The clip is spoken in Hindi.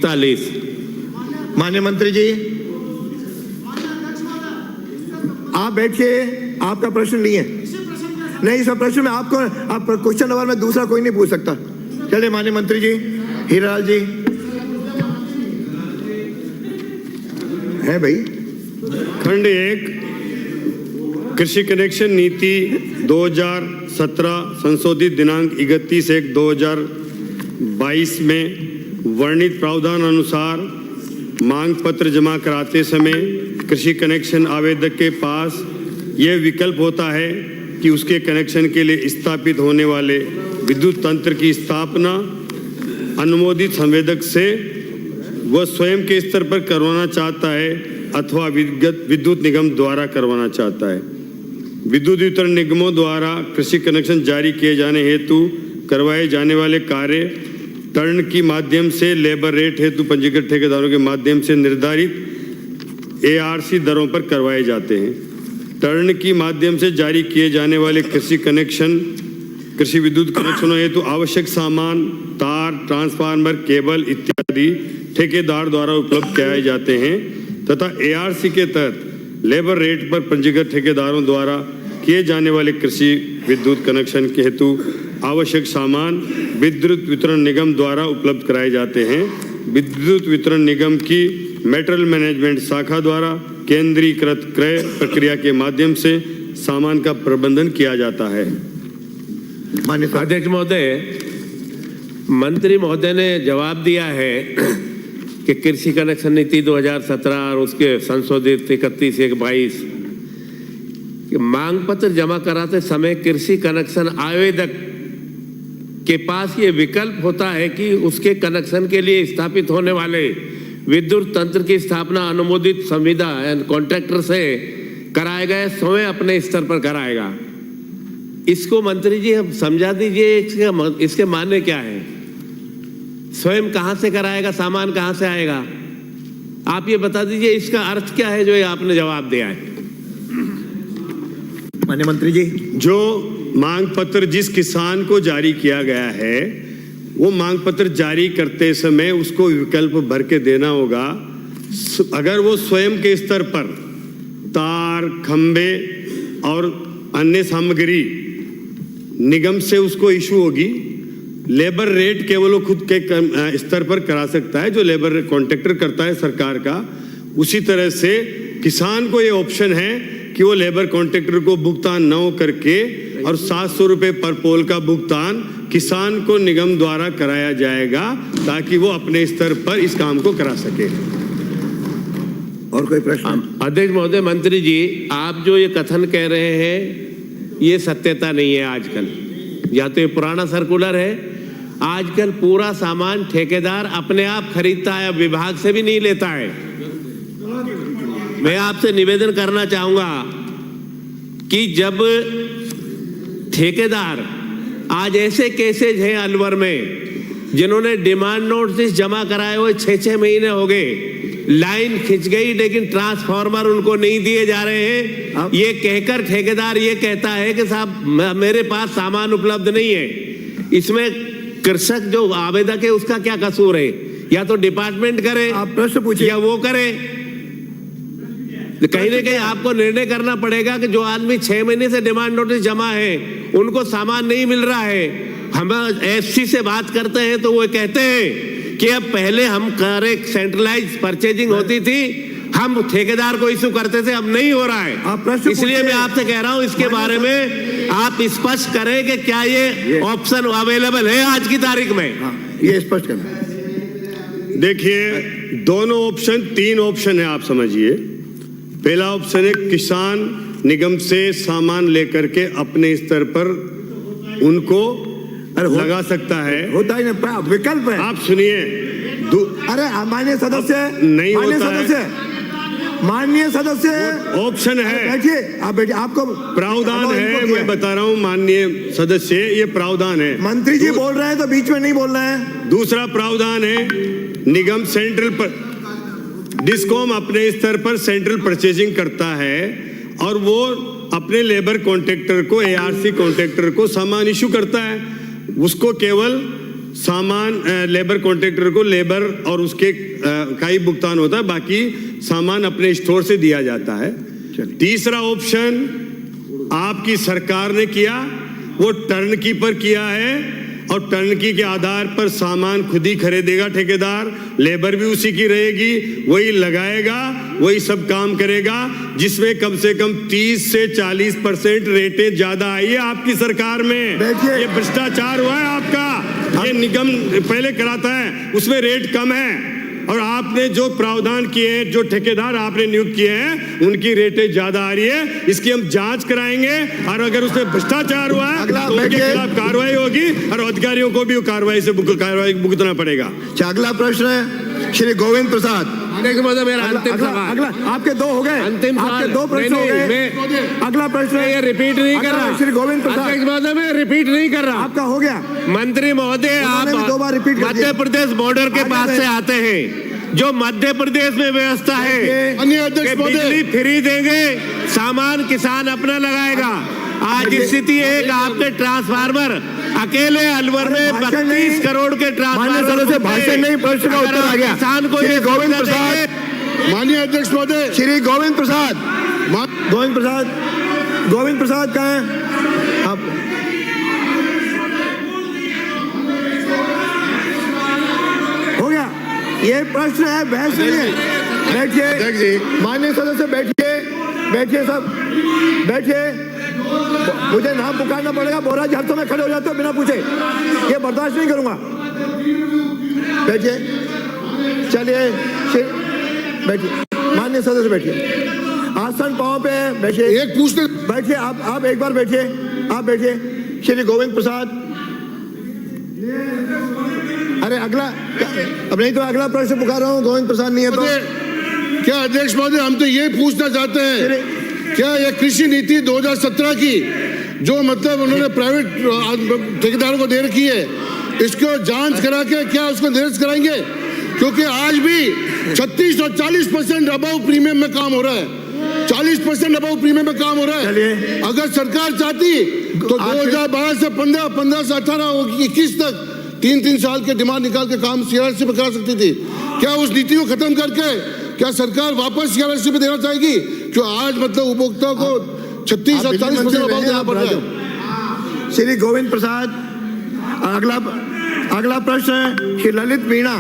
40। माननीय मंत्री जी, आप बैठिए, आपका प्रश्न नहीं है। नहीं, सब प्रश्न में आपको, आप क्वेश्चन नंबर में दूसरा कोई नहीं पूछ सकता। चलिए माननीय मंत्री जी, हीरालाल जी है भाई। खंड 1 कृषि कनेक्शन नीति 2017 संशोधित दिनांक 31/1/2022 में वर्णित प्रावधान अनुसार मांग पत्र जमा कराते समय कृषि कनेक्शन आवेदक के पास यह विकल्प होता है कि उसके कनेक्शन के लिए स्थापित होने वाले विद्युत तंत्र की स्थापना अनुमोदित संवेदक से वह स्वयं के स्तर पर करवाना चाहता है अथवा विद्युत निगम द्वारा करवाना चाहता है। विद्युत वितरण निगमों द्वारा कृषि कनेक्शन जारी किए जाने हेतु करवाए जाने वाले कार्य टर्न की माध्यम से लेबर रेट हेतु पंजीकृत ठेकेदारों के माध्यम से निर्धारित ARC दरों पर करवाए जाते हैं। टर्न की माध्यम से जारी किए जाने वाले कृषि विद्युत कनेक्शनों हेतु आवश्यक सामान, तार, ट्रांसफार्मर, केबल इत्यादि ठेकेदार द्वारा उपलब्ध कराए जाते हैं तथा ARC के तहत लेबर रेट पर पंजीकृत ठेकेदारों द्वारा किए जाने वाले कृषि विद्युत कनेक्शन के हेतु आवश्यक सामान विद्युत वितरण निगम द्वारा उपलब्ध कराए जाते हैं। विद्युत वितरण निगम की मेटेरियल मैनेजमेंट शाखा द्वारा केंद्रीकृत क्रय प्रक्रिया के माध्यम से सामान का प्रबंधन किया जाता है। माननीय अध्यक्ष महोदय, मंत्री महोदय ने जवाब दिया है कि कृषि कनेक्शन नीति 2017 और उसके संशोधित 31/1/22 मांग पत्र जमा कराते समय कृषि कनेक्शन आवेदक के पास ये विकल्प होता है कि उसके कनेक्शन के लिए स्थापित होने वाले विद्युत तंत्र की स्थापना अनुमोदित संविदा एंड कॉन्ट्रैक्टर से कराएगा, स्वयं अपने स्तर पर कराएगा। इसको मंत्री जी हम समझा दीजिए, इसके माने क्या है? स्वयं कहां से कराएगा, सामान कहां से आएगा? आप ये बता दीजिए, इसका अर्थ क्या है जो ये आपने जवाब दिया है? माननीय मंत्री जी, जो मांग पत्र जिस किसान को जारी किया गया है वो मांग पत्र जारी करते समय उसको विकल्प भर के देना होगा। अगर वो स्वयं के स्तर पर तार, खंबे और अन्य सामग्री निगम से उसको इशू होगी, लेबर रेट केवल वो खुद के स्तर पर करा सकता है जो लेबर कॉन्ट्रैक्टर करता है सरकार का। उसी तरह से किसान को ये ऑप्शन है कि वो लेबर कॉन्ट्रैक्टर को भुगतान न हो करके और 700 रुपये पर पोल का भुगतान किसान को निगम द्वारा कराया जाएगा ताकि वो अपने स्तर पर इस काम को करा सके। और कोई प्रश्न? अध्यक्ष महोदय, मंत्री जी आप जो ये कथन कह रहे हैं ये सत्यता नहीं है। आजकल या तो ये पुराना सर्कुलर है, आजकल पूरा सामान ठेकेदार अपने आप खरीदता है, विभाग से भी नहीं लेता है। मैं आपसे निवेदन करना चाहूंगा कि जब ठेकेदार, आज ऐसे केसेज हैं अलवर में जिन्होंने डिमांड नोटिस जमा कराए हुए 6-6 महीने हो गए, लाइन खिंच गई लेकिन ट्रांसफार्मर उनको नहीं दिए जा रहे हैं। ये कहकर ठेकेदार ये कहता है कि साहब मेरे पास सामान उपलब्ध नहीं है। इसमें कृषक जो आवेदक है उसका क्या कसूर है? या तो डिपार्टमेंट करे, आप प्रश्न पूछिए, या वो करे। कहीं ना कहीं आपको निर्णय करना पड़ेगा कि जो आदमी 6 महीने से डिमांड नोटिस जमा है उनको सामान नहीं मिल रहा है। हम FC से बात करते हैं तो वो कहते हैं कि अब पहले हम सेंट्रलाइज परचेजिंग होती थी, हम ठेकेदार को इशू करते थे, अब नहीं हो रहा है। इसलिए मैं आपसे कह रहा हूं इसके बारे में आप स्पष्ट करें कि क्या ये ऑप्शन अवेलेबल है आज की तारीख में। ये स्पष्ट करना। देखिए, दोनों ऑप्शन, 3 ऑप्शन है, आप समझिए। पहला ऑप्शन है किसान निगम से सामान लेकर के अपने स्तर पर उनको लगा सकता है। होता ही ना, विकल्प है। आप सुनिए, अरे माननीय सदस्य नहीं होता है। माननीय सदस्य ऑप्शन है। बैठिए, आप बैठिए, आपको प्रावधान है। मैं बता रहा हूँ माननीय सदस्य, ये प्रावधान है। मंत्री जी बोल रहे हैं तो बीच में नहीं बोलना है। दूसरा प्रावधान है निगम सेंट्रल पर डिस्कॉम अपने स्तर पर सेंट्रल परचेजिंग करता है और वो अपने लेबर कॉन्ट्रैक्टर को, ARC कॉन्ट्रैक्टर को सामान इशू करता है। उसको केवल सामान लेबर कॉन्ट्रैक्टर को लेबर और उसके का ही भुगतान होता है, बाकी सामान अपने स्टोर से दिया जाता है। तीसरा ऑप्शन आपकी सरकार ने किया, वो टर्नकी पर किया है और टर्नकी के आधार पर सामान खुद ही खरीदेगा ठेकेदार, लेबर भी उसी की रहेगी, वही लगाएगा, वही सब काम करेगा, जिसमें कम से कम 30 से 40% रेटें ज्यादा आई है आपकी सरकार में। ये भ्रष्टाचार हुआ है आपका, ये निगम पहले कराता है, उसमें रेट कम है और आपने जो प्रावधान किए हैं, जो ठेकेदार आपने नियुक्त किए हैं, उनकी रेटें ज्यादा आ रही है। इसकी हम जांच कराएंगे और अगर उसमें भ्रष्टाचार हुआ है तो उनके खिलाफ कार्रवाई होगी और अधिकारियों को भी कार्रवाई से भुगतना पड़ेगा। अगला प्रश्न है श्री गोविंद प्रसाद। मेरा अंतिम सवाल। अगला आपके दो हो गए, अंतिम आपके सवाल। दो प्रश्न हो नहीं, गए। अगला प्रश्न ये रिपीट नहीं कर रहा श्री गोविंद प्रसाद। अध्यक्ष महोदय, मैं रिपीट नहीं कर रहा। आपका हो गया। मंत्री महोदय, आप दो बार रिपीट कर दिया। मध्य प्रदेश बॉर्डर के पास से आते हैं, जो मध्य प्रदेश में व्यवस्था है कि बिजली फ्री देंगे, सामान किसान अपना लगाएगा। आज स्थिति है कि आपके ट्रांसफार्मर अकेले अलवर में 32 करोड़ के ट्रांसफार्मर से भाषण नहीं, प्रश्न का उत्तर आ गया। किसान को ये गोविंद प्रसाद, माननीय अध्यक्ष महोदय, श्री गोविंद प्रसाद, गोविंद प्रसाद कहाँ हैं आप? हो गया, ये प्रश्न है, बहस नहीं है। बैठिए माननीय सदस्य, बैठिए सब, बैठिए। मुझे नाम पुकारना पड़ेगा, बोरा हाथों में खड़े हो जाते हो बिना पूछे, ये बर्दाश्त नहीं करूंगा। बैठिए, चलिए बैठिए, माननीय सदस्य बैठिए, आसन पांव पे बैठिए। एक पूछते बैठिए, आप एक बार बैठिए, आप बैठिए। श्री गोविंद प्रसाद, अरे अगला, अब नहीं तो अगला प्रश्न पुकार रहा हूँ, गोविंद प्रसाद नहीं है तो। क्या अध्यक्ष महोदय, हम तो ये पूछना चाहते हैं, क्या ये कृषि नीति 2017 की जो मतलब उन्होंने प्राइवेट ठेकेदारों को दे रखी है, इसको जांच करा के क्या उसको निरस्त कराएंगे? क्योंकि आज भी 36 और 40% अबव प्रीमियम में काम हो रहा है, 40% अबव प्रीमियम में काम हो रहा है। अगर सरकार चाहती तो 2012 से 15, 15 से 18, 21 तक 3-3 साल के डिमांड निकाल के काम सीआरसी पे करा सकती थी। क्या उस नीति को खत्म करके क्या सरकार वापस सीआरसी पे देना चाहेगी? जो आज मतलब उपभोक्ता को 36 और 40% अबव देना पड़ रहा है। श्री गोविंद प्रसाद, अगला प्रश्न है श्री ललित मीणा।